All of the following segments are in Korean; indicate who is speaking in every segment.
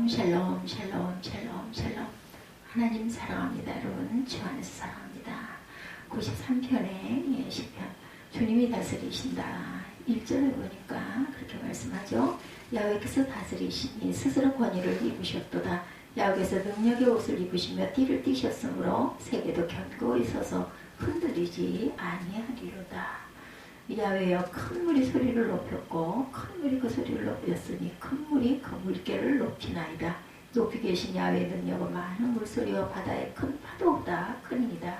Speaker 1: 샬롬 샬롬 샬롬 샬롬. 하나님 사랑합니다. 여러분 주 안에서 사랑합니다. 93편의 시편, 주님이 다스리신다. 1절에 보니까 그렇게 말씀하죠. 야훼께서 다스리시니 스스로 권위를 입으셨도다. 야훼께서 능력의 옷을 입으시며 띠를 띠셨으므로 세계도 견고히 서서 흔들리지 아니하리로다. 야훼여, 큰 물이 소리를 높였고 큰 물이 그 소리를 높였으니 큰 물이 그 물결을 높이나이다. 높이 계신 야훼의 능력은 많은 물소리와 바다의 큰 파도보다 크니이다.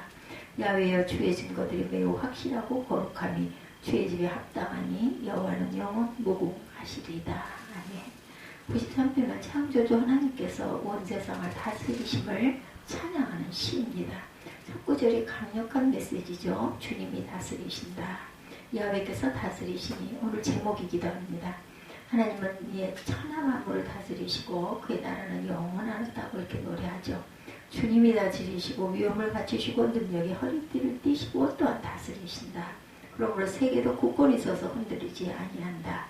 Speaker 1: 야훼여, 주의 증거들이 매우 확실하고 거룩함이 주의 집에 합당하니 여호와는 영원 무궁하시리이다. 아멘. 93편은 창조주 하나님께서 온 세상을 다스리심을 찬양하는 시입니다. 첫 구절이 강력한 메시지죠. 주님이 다스리신다. 야훼께서 다스리시니 오늘 제목이기도 합니다. 하나님은 천하 만물을 다스리시고 그의 나라는 영원하다고 이렇게 노래하죠. 주님이 다스리시고 위엄을 갖추시고 능력의 허리띠를 띠시고 또한 다스리신다. 그러므로 세계도 굳건히 서서 흔들리지 아니한다.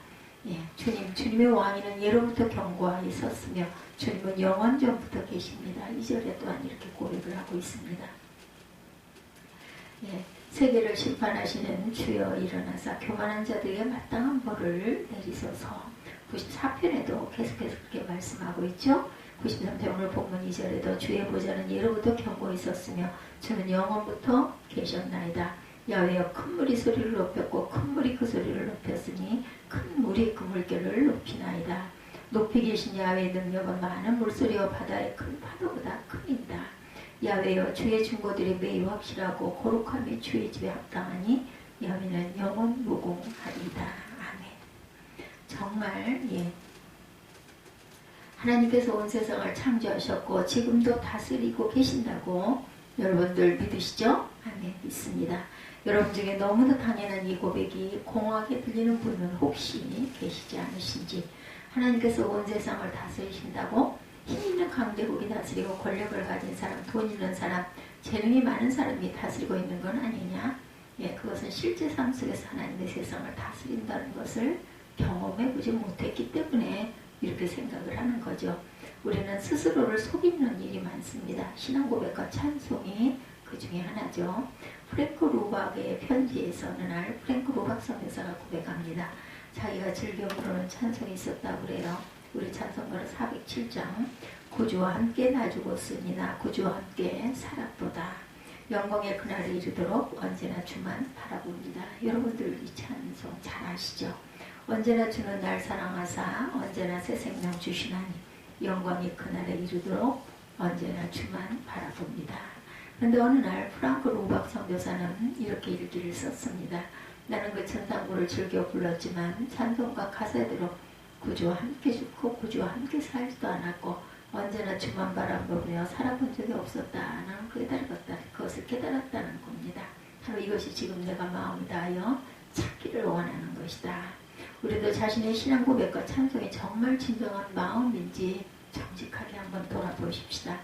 Speaker 1: 주님의 왕위는 예로부터 견고하게 섰으며 주님은 영원전부터 계십니다. 2절에 또한 이렇게 고백을 하고 있습니다. 세계를 심판하시는 주여 일어나사 교만한 자들에게 마땅한 벌을 내리소서. 94편에도 계속해서 그렇게 말씀하고 있죠. 93편 오늘 본문 2절에도 주의 보좌는 예로부터 견고히 있었으며 주는 영원부터 계셨나이다. 야훼여, 큰 물이 소리를 높였고 큰 물이 그 소리를 높였으니 큰 물이 그 물결을 높이나이다. 높이 계신 야훼의 능력은 많은 물소리와 바다의 큰 파도보다 큽니다. 야훼여, 주의 증거들이 매우 확실하고 거룩함이 주의 집에 합당하니 야훼는 영원 무궁하리이다. 아멘. 정말 하나님께서 온 세상을 창조하셨고 지금도 다스리고 계신다고 여러분들 믿으시죠? 아멘. 믿습니다. 여러분 중에 너무나 당연한 이 고백이 공허하게 들리는 분은 혹시 계시지 않으신지. 하나님께서 온 세상을 다스리신다고 힘있는 강대국이 다스리고 권력을 가진 사람, 돈 있는 사람, 재능이 많은 사람이 다스리고 있는 건 아니냐? 그것은 실제 삶 속에서 하나님의 세상을 다스린다는 것을 경험해보지 못했기 때문에 이렇게 생각을 하는 거죠. 우리는 스스로를 속이는 일이 많습니다. 신앙 고백과 찬송이 그 중에 하나죠. 프랭크 루박의 편지에서 어느 날 프랭크 루박 선교사가 고백합니다. 자기가 즐겨 부르는 찬송이 있었다고 그래요. 우리 찬송가는 407장. 구주와 함께 나 죽었으니 나 구주와 함께 살았도다. 영광의 그날을 이르도록 언제나 주만 바라봅니다. 여러분들 이 찬송 잘 아시죠? 언제나 주는 날 사랑하사 언제나 새 생명 주시나니 영광의 그날에 이르도록 언제나 주만 바라봅니다. 그런데 어느 날 프랑크 루박 선교사는 이렇게 일기를 썼습니다. 나는 그 천상구를 즐겨 불렀지만 찬송가 가사대로 구주와 함께 죽고 구주와 함께 살지도 않았고 언제나 주만 바라보며 살아본 적이 없었다. 나는 그것을 깨달았다는 겁니다. 바로 이것이 지금 내가 마음을 다하여 찾기를 원하는 것이다. 우리도 자신의 신앙 고백과 찬송이 정말 진정한 마음인지 정직하게 한번 돌아보십시다.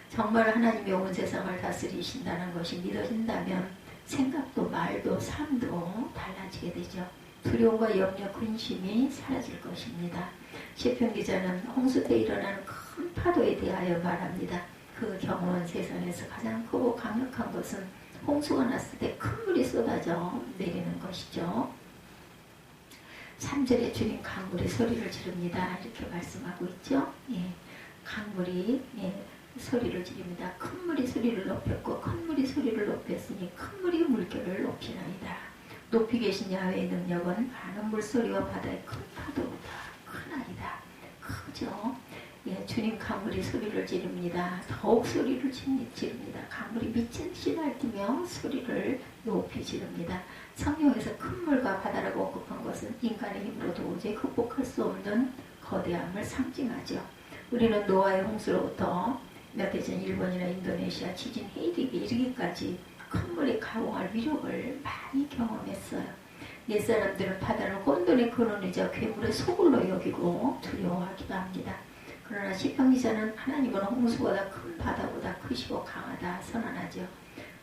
Speaker 1: 정말 하나님이 온 세상을 다스리신다는 것이 믿어진다면 생각도 말도 삶도 달라지게 되죠. 두려움과 염려, 근심이 사라질 것입니다. 시편 기자는 홍수 때 일어나는 큰 파도에 대하여 말합니다. 그 경험은 세상에서 가장 크고 강력한 것은 홍수가 났을 때 큰 물이 쏟아져 내리는 것이죠. 3절에 주님 강물이 소리를 지릅니다. 이렇게 말씀하고 있죠. 강물이 소리를 지릅니다. 큰 물이 소리를 높였고 큰 물이 소리를 높였으니 큰 물이 물결을 높이나이다. 높이 계신 야훼의 능력은 많은 물소리와 바다의 큰 파도보다 크나이다. 크죠? 주님 강물이 소리를 지릅니다. 더욱 소리를 지릅니다. 강물이 미친 듯이 날뛰며 소리를 높이 지릅니다. 성경에서 큰 물과 바다라고 언급한 것은 인간의 힘으로 도저히 극복할 수 없는 거대함을 상징하죠. 우리는 노아의 홍수로부터 몇 해 전 일본이나 인도네시아 지진 헤이리에 이르기까지 큰 물이 가공할 위력을 많이 경험했어요. 옛사람들은 바다를 혼돈의 근원이자 괴물의 소굴로 여기고 두려워하기도 합니다. 그러나 시편 기자는 하나님은 홍수보다 큰 바다보다 크시고 강하다 선언하죠.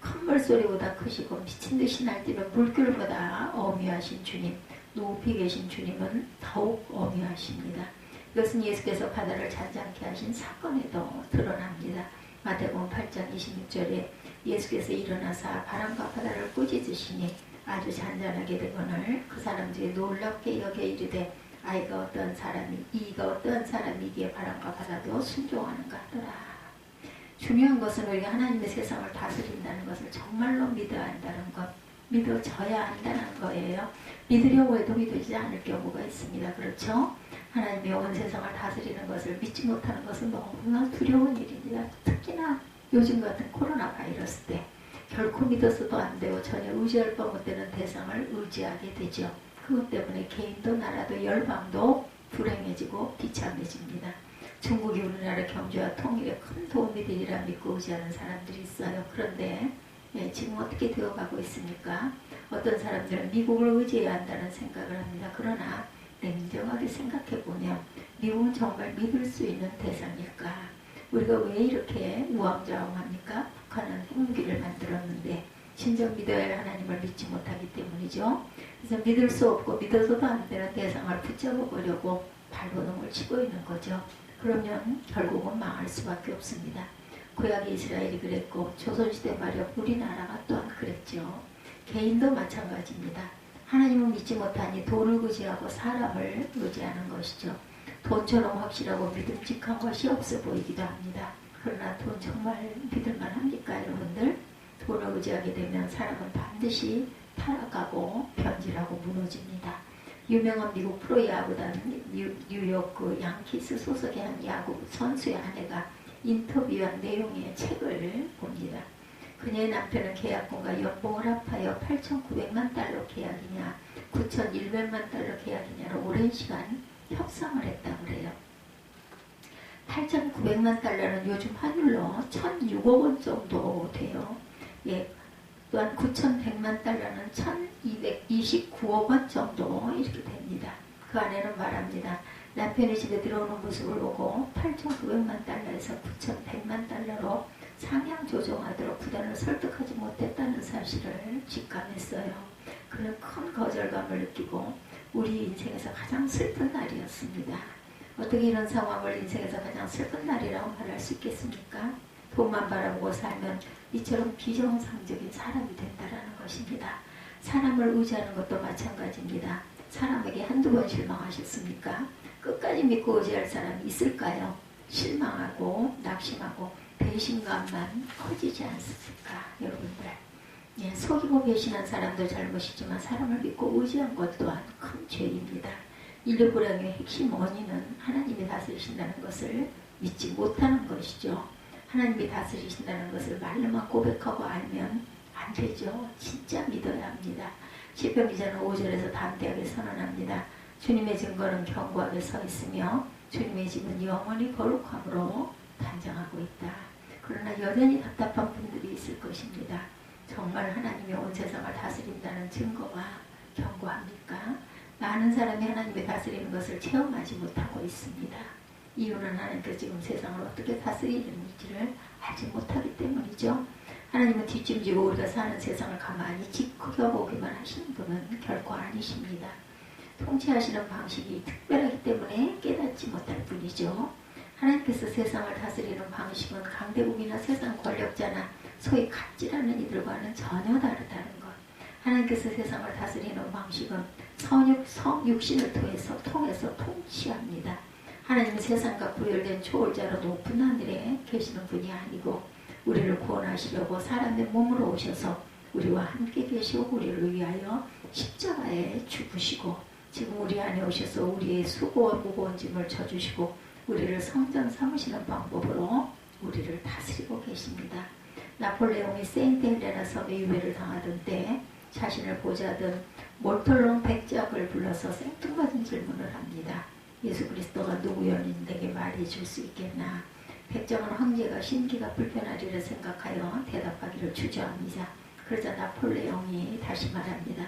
Speaker 1: 큰 물소리보다 크시고 미친듯이 날뛰는 물결보다 어미하신 주님, 높이 계신 주님은 더욱 어미하십니다. 이것은 예수께서 바다를 잔잔케 하신 사건에도 드러납니다. 마태복음 8장 26절에 예수께서 일어나사 바람과 바다를 꾸짖으시니 아주 잔잔하게 되거늘 그 사람 중에 놀랍게 여겨 이르되 이가 어떠한 사람이기에 바람과 바다도 순종하는가 하더라. 중요한 것은 우리가 하나님의 세상을 다스린다는 것을 정말로 믿어야 한다는 것, 믿어져야 한다는 거예요. 믿으려고 해도 믿어지지 않을 경우가 있습니다. 그렇죠? 하나님의 온 세상을 다스리는 것을 믿지 못하는 것은 너무나 두려운 일입니다. 특히나 요즘 같은 코로나 바이러스 때 결코 믿어서도 안 되고 전혀 의지할 바 못되는 대상을 의지하게 되죠. 그것 때문에 개인도 나라도 열방도 불행해지고 비참해집니다. 중국이 우리나라 경제와 통일에 큰 도움이 되리라 믿고 의지하는 사람들이 있어요. 그런데 지금 어떻게 되어가고 있습니까? 어떤 사람들은 미국을 의지해야 한다는 생각을 합니다. 그러나 냉정하게 생각해보면 미국은 정말 믿을 수 있는 대상일까? 우리가 왜 이렇게 우왕좌왕합니까? 북한은 핵무기를 만들었는데 진정 믿어야 할 하나님을 믿지 못하기 때문이죠. 그래서 믿을 수 없고 믿어서도 안 되는 대상을 붙잡아 보려고 발버둥을 치고 있는 거죠. 그러면 결국은 망할 수밖에 없습니다. 구약 이스라엘이 그랬고 조선시대 말에 우리나라가 또한 그랬죠. 개인도 마찬가지입니다. 하나님을 믿지 못하니 돈을 의지하고 사람을 의지하는 것이죠. 돈처럼 확실하고 믿음직한 것이 없어 보이기도 합니다. 그러나 돈 정말 믿을만 합니까 여러분들? 돈을 의지하게 되면 사람은 반드시 타락하고 변질하고 무너집니다. 유명한 미국 프로야구단 뉴욕 그 양키스 소속의 한 야구 선수의 아내가 인터뷰한 내용의 책을 봅니다. 그녀의 남편은 계약금과 연봉을 합하여 8,900만 달러 계약이냐 9,100만 달러 계약이냐로 오랜 시간 협상을 했다고 그래요. 8,900만 달러는 요즘 환율로 1,006억 원 정도 돼요. 또한 9,100만 달러는 1,229억 원 정도 이렇게 됩니다. 그 아내는 말합니다. 남편이 집에 들어오는 모습을 보고 8,900만 달러에서 9,100만 달러로 상향 조정하도록 구단을 설득하지 못했다는 사실을 직감했어요. 그는 큰 거절감을 느끼고 우리 인생에서 가장 슬픈 날이었습니다. 어떻게 이런 상황을 인생에서 가장 슬픈 날이라고 말할 수 있겠습니까? 돈만 바라보고 살면 이처럼 비정상적인 사람이 된다는 것입니다. 사람을 의지하는 것도 마찬가지입니다. 사람에게 한두 번 실망하셨습니까? 끝까지 믿고 의지할 사람이 있을까요? 실망하고 낙심하고 배신감만 커지지 않습니까? 여러분들. 속이고 배신한 사람도 잘못이지만 사람을 믿고 의지한 것 또한 큰 죄입니다. 인류 불행의 핵심 원인은 하나님이 다스리신다는 것을 믿지 못하는 것이죠. 하나님이 다스리신다는 것을 말로만 고백하고 알면 안 되죠. 진짜 믿어야 합니다. 시편 기자는 5절에서 담대하게 선언합니다. 주님의 증거는 견고하게 서 있으며 주님의 집은 영원히 거룩함으로 단장하고 있다. 그러나 여전히 답답한 분들이 있을 것입니다. 정말 하나님이 온 세상을 다스린다는 증거가 견고합니까? 많은 사람이 하나님이 다스리는 것을 체험하지 못하고 있습니다. 이유는 하나님께서 지금 세상을 어떻게 다스리는지를 알지 못하기 때문이죠. 하나님은 뒷짐지고 우리가 사는 세상을 가만히 지켜보기만 하시는 분은 결코 아니십니다. 통치하시는 방식이 특별하기 때문에 깨닫지 못할 뿐이죠. 하나님께서 세상을 다스리는 방식은 강대국이나 세상 권력자나 소위 갑질하는 이들과는 전혀 다르다는 것. 하나님께서 세상을 다스리는 방식은 성육신을 통해서 통치합니다. 하나님은 세상과 구별된 초월자로 높은 하늘에 계시는 분이 아니고 우리를 구원하시려고 사람의 몸으로 오셔서 우리와 함께 계시고 우리를 위하여 십자가에 죽으시고 지금 우리 안에 오셔서 우리의 수고와 무거운 짐을 져주시고 우리를 성전 삼으시는 방법으로 우리를 다스리고 계십니다. 나폴레옹이 세인트 헬레나 섬에 유배를 당하던 때 자신을 보좌하던 몰톨롱 백작을 불러서 생뚱맞은 질문을 합니다. 예수 그리스도가 누구 연인에게 말해줄 수 있겠나? 백작은 황제가 심기가 불편하리라 생각하여 대답하기를 주저합니다. 그러자 나폴레옹이 다시 말합니다.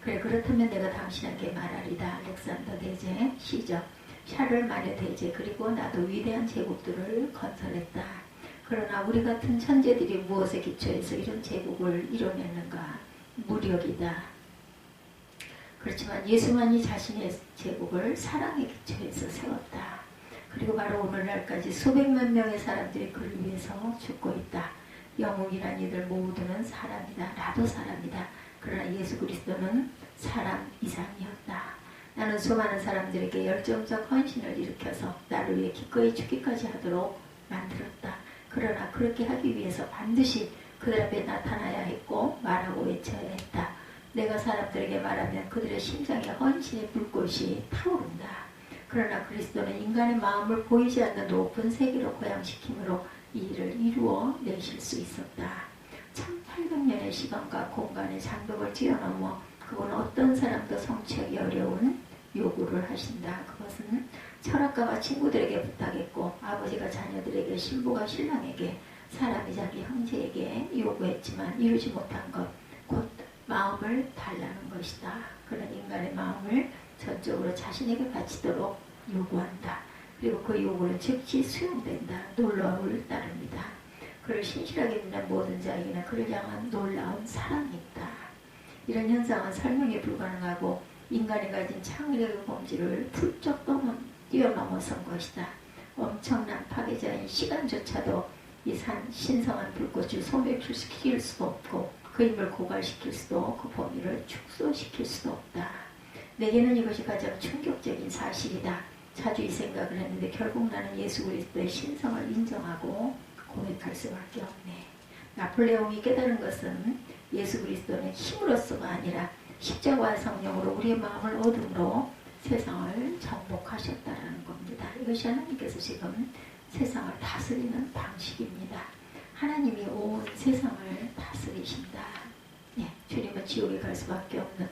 Speaker 1: 그래 그렇다면 내가 당신에게 말하리다. 알렉산더 대제, 시적, 샤를마녀 대제 그리고 나도 위대한 제국들을 건설했다. 그러나 우리 같은 천재들이 무엇에 기초해서 이런 제국을 이뤄냈는가? 무력이다. 그렇지만 예수만이 자신의 제국을 사랑에 기초해서 세웠다. 그리고 바로 오늘날까지 수백만 명의 사람들이 그를 위해서 죽고 있다. 영웅이란 이들 모두는 사람이다. 나도 사람이다. 그러나 예수 그리스도는 사람 이상이었다. 나는 수많은 사람들에게 열정적 헌신을 일으켜서 나를 위해 기꺼이 죽기까지 하도록 만들었다. 그러나 그렇게 하기 위해서 반드시 그들 앞에 나타나야 했고 말하고 외쳐야 했다. 내가 사람들에게 말하면 그들의 심장에 헌신의 불꽃이 타오른다. 그러나 그리스도는 인간의 마음을 보이지 않는 높은 세계로 고양시킴으로 이 일을 이루어 내실 수 있었다. 1800년의 시간과 공간의 장벽을 뛰어넘어 그분은 어떤 사람도 성취하기 어려운 요구를 하신다. 그것은 철학가가 친구들에게 부탁했고 아버지가 자녀들에게, 신부가 신랑에게, 사람이 자기 형제에게 요구했지만 이루지 못한 것, 곧 마음을 달라는 것이다. 그런 인간의 마음을 전적으로 자신에게 바치도록 요구한다. 그리고 그 요구는 즉시 수용된다. 놀라움을 따릅니다. 그를 신실하게 믿는 모든 자에게는 그를 향한 놀라운 사랑이 있다. 이런 현상은 설명이 불가능하고 인간이 가진 창의력의 범주를 훌쩍 뛰어넘어선 것이다. 엄청난 파괴자인 시간조차도 이 신성한 불꽃을 소멸시킬 수도 없고 그 힘을 고갈시킬 수도 그 범위를 축소시킬 수도 없다. 내게는 이것이 가장 충격적인 사실이다. 자주 이 생각을 했는데 결국 나는 예수 그리스도의 신성을 인정하고 고백할 수밖에 없네. 나폴레옹이 깨달은 것은 예수 그리스도는 힘으로서가 아니라 십자가와 성령으로 우리의 마음을 얻음으로 세상을 정복하셨다라는 겁니다. 이것이 하나님께서 지금 세상을 다스리는 방식입니다. 하나님이 온 세상을 다스리신다. 네, 주님은 지옥에 갈 수밖에 없는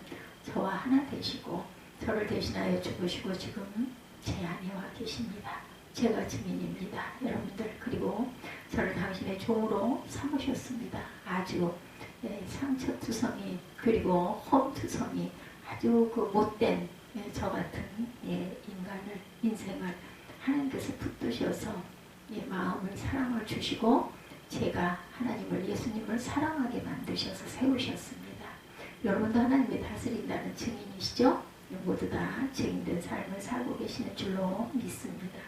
Speaker 1: 저와 하나 되시고 저를 대신하여 죽으시고 지금 제 안에 와 계십니다. 제가 증인입니다. 여러분들, 그리고 저를 당신의 종으로 삼으셨습니다. 아주 상처투성이 그리고 험투성이 아주 그 못된 저 같은 인생을 하나님께서 붙드셔서 마음을 사랑을 주시고 제가 하나님을, 예수님을 사랑하게 만드셔서 세우셨습니다. 여러분도 하나님이 다스린다는 증인이시죠? 모두 다 증인된 삶을 살고 계시는 줄로 믿습니다.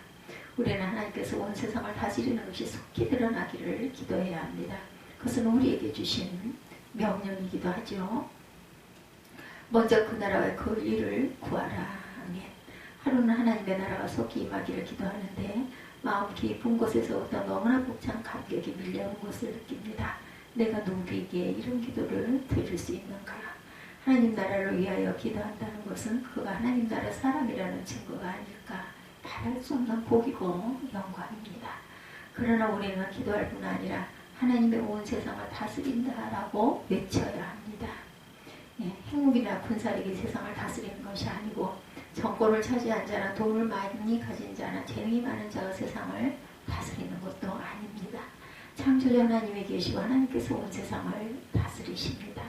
Speaker 1: 우리는 하나님께서 온 세상을 다스리는 것이 속히 드러나기를 기도해야 합니다. 그것은 우리에게 주신 명령이기도 하죠. 먼저 그 나라와 그 일을 구하라. 아멘. 하루는 하나님의 나라가 속히 임하기를 기도하는데 마음 깊은 곳에서부터 너무나 벅찬 감격이 밀려오는 것을 느낍니다. 내가 누구에게 이런 기도를 드릴 수 있는가? 하나님 나라를 위하여 기도한다는 것은 그가 하나님 나라 사람이라는 증거가 아닐까? 말할 수 없는 복이고 영광입니다. 그러나 우리는 기도할 뿐 아니라 하나님의 온 세상을 다스린다라고 외쳐야 합니다. 행복이나 군사력이 세상을 다스리는 것이 아니고 정권을 차지한 자나 돈을 많이 가진 자나 재능이 많은 자가 세상을 다스리는 것도 아닙니다. 창조주 하나님이 계시고 하나님께서 온 세상을 다스리십니다.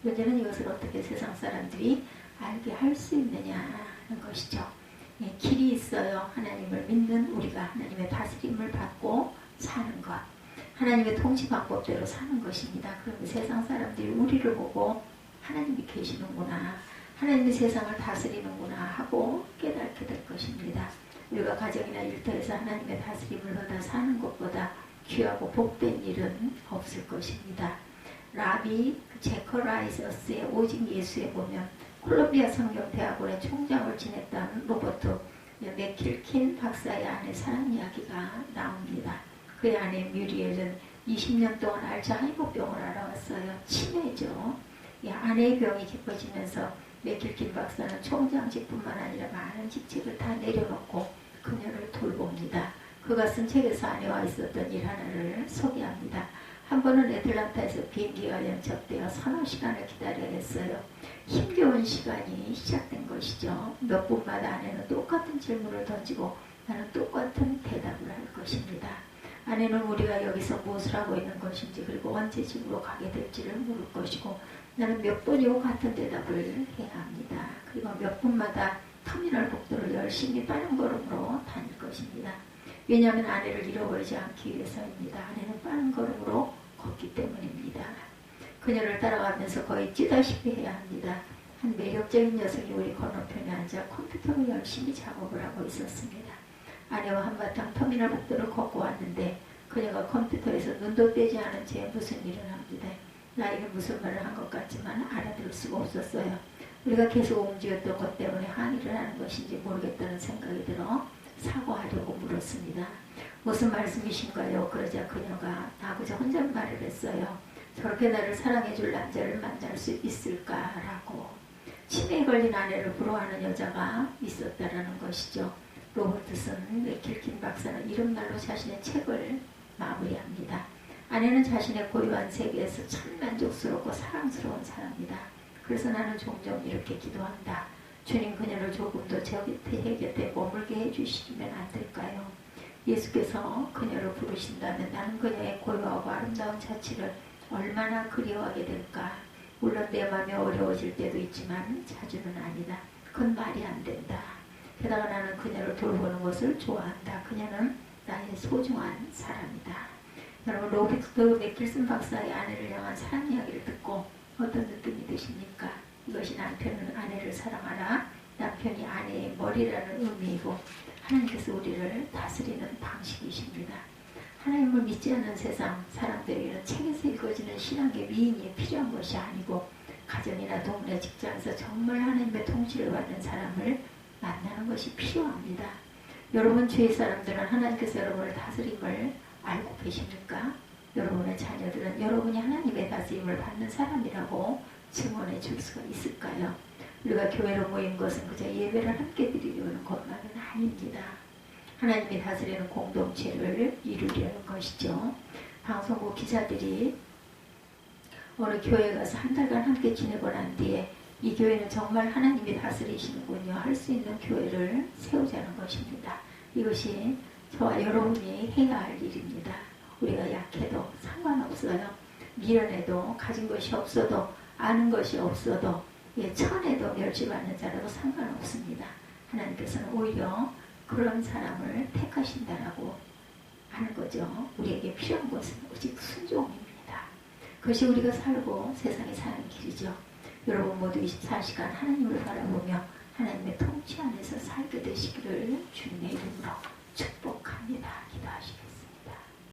Speaker 1: 문제는 이것을 어떻게 세상 사람들이 알게 할 수 있느냐는 것이죠. 길이 있어요. 하나님을 믿는 우리가 하나님의 다스림을 받고 사는 것. 하나님의 통치 방법대로 사는 것입니다. 그러면 세상 사람들이 우리를 보고 하나님이 계시는구나, 하나님이 세상을 다스리는구나 하고 깨닫게 될 것입니다. 우리가 가정이나 일터에서 하나님의 다스림을 받아 사는 것보다 귀하고 복된 일은 없을 것입니다. 라비 제커라이서스의 오직 예수에 보면 콜롬비아 성경대학원의 총장을 지냈던 로버트 맥킬킨 박사의 아내 사랑 이야기가 나옵니다. 그의 아내 뮤리엘은 20년 동안 알츠하이머병을 알아왔어요. 치매죠. 아내의 병이 깊어지면서 맥킬킨 박사는 총장직뿐만 아니라 많은 직책을 다 내려놓고 그녀를 돌봅니다. 그가 쓴 책에서 아내와 있었던 일 하나를 소개합니다. 한 번은 애틀란타에서 비행기가 연착되어 서너 시간을 기다려야 했어요. 힘겨운 시간이 시작된 것이죠. 몇 분마다 아내는 똑같은 질문을 던지고 나는 똑같은 대답을 할 것입니다. 아내는 우리가 여기서 무엇을 하고 있는 것인지 그리고 언제 집으로 가게 될지를 물을 것이고 나는 몇 번이고 같은 대답을 해야 합니다. 그리고 몇 분마다 터미널 복도를 열심히 빠른 걸음으로 다닐 것입니다. 왜냐하면 아내를 잃어버리지 않기 위해서입니다. 아내는 빠른 걸음으로 걷기 때문입니다. 그녀를 따라가면서 거의 찌다시피 해야 합니다. 한 매력적인 여성이 우리 건너편에 앉아 컴퓨터로 열심히 작업을 하고 있었습니다. 아내와 한바탕 터미널 복도를 걷고 왔는데 그녀가 컴퓨터에서 눈도 떼지 않은 채 무슨 일을 합니다. 나에게 무슨 말을 한 것 같지만 알아들을 수가 없었어요. 우리가 계속 움직였던 것 때문에 항의를 하는 것인지 모르겠다는 생각이 들어 사과하려고 물었습니다. 무슨 말씀이신가요? 그러자 그녀가 나고자 혼잣말을 했어요. 저렇게 나를 사랑해줄 남자를 만날 수 있을까라고. 치매에 걸린 아내를 부러워하는 여자가 있었다라는 것이죠. 로버트슨 길킨 박사는 이런 말로 자신의 책을 마무리합니다. 아내는 자신의 고유한 세계에서 참 만족스럽고 사랑스러운 사람이다. 그래서 나는 종종 이렇게 기도한다. 주님, 그녀를 조금 더 제 곁에 머물게 해주시면 안 될까요? 예수께서 그녀를 부르신다면 나는 그녀의 고요하고 아름다운 자취를 얼마나 그리워하게 될까. 물론 내 마음이 어려워질 때도 있지만 자주는 아니다. 그건 말이 안 된다. 게다가 나는 그녀를 돌보는 것을 좋아한다. 그녀는 나의 소중한 사람이다. 여러분, 로버트 맥길슨 박사의 아내를 향한 사랑 이야기를 듣고 어떤 느낌이 드십니까? 이것이 남편은 아내를 사랑하라. 남편이 아내의 머리라는 의미이고 하나님께서 우리를 다스리는 방식이십니다. 하나님을 믿지 않는 세상 사람들에게는 책에서 읽어지는 신앙의 미인이 필요한 것이 아니고 가정이나 동네 직장에서 정말 하나님의 통치를 받는 사람을 만나는 것이 필요합니다. 여러분 주위 사람들은 하나님께서 여러분을 다스림을 알고 계십니까? 여러분의 자녀들은 여러분이 하나님의 다스림을 받는 사람이라고 증언해 줄 수가 있을까요? 우리가 교회로 모인 것은 그저 예배를 함께 드리려는 것만은 아닙니다. 하나님이 다스리는 공동체를 이루려는 것이죠. 방송국 기자들이 어느 교회에 가서 한 달간 함께 지내고 난 뒤에 이 교회는 정말 하나님이 다스리시는군요. 할 수 있는 교회를 세우자는 것입니다. 이것이 저와 여러분이 해야 할 일입니다. 우리가 약해도 상관없어요. 미련해도 가진 것이 없어도 아는 것이 없어도 천해도 멸시받는 자라도 상관없습니다. 하나님께서는 오히려 그런 사람을 택하신다라고 하는 거죠. 우리에게 필요한 것은 오직 순종입니다. 그것이 우리가 살고 세상에 사는 길이죠. 여러분 모두 24시간 하나님을 바라보며 하나님의 통치 안에서 살게 되시기를 주님의 이름으로 축복합니다. 기도하시겠습니다.